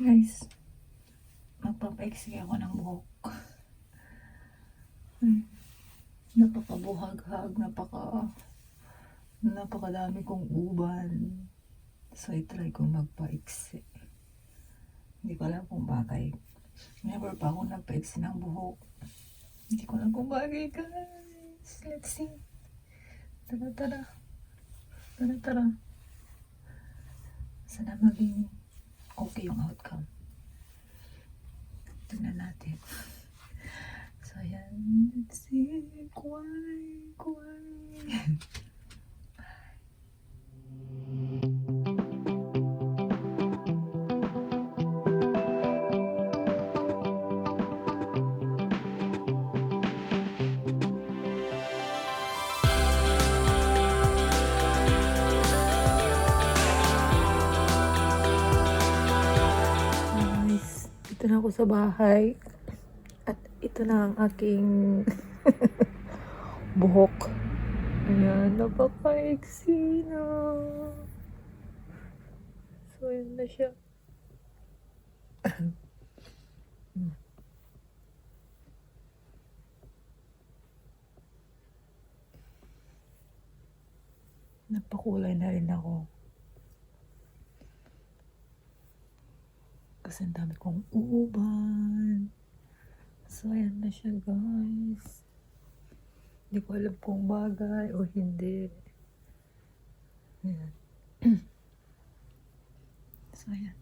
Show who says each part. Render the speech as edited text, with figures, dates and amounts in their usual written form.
Speaker 1: Guys, magpapaiksi ako ng buhok. Napakabuhaghag, napakadami kong uban. So, i-try kong magpaiksi. Hindi ko alam kung bagay. Never pa ako nagpaiksi ng buhok. Hindi ko alam kung bagay, guys. Let's see. Tara. Sana maging okay yung outcome. Tingnan natin. So, ayan. Let's see. Kuway. Guys, dito na ako sa bahay. At ito na ang aking buhok. Ayan, napaka-iksi na. So, ayan na siya. Napakulay na rin ako. Kasi ang dami kong uban. So, ayan na siya, guys. Hindi ko alam kung bagay o hindi. Ayan. So, ayan.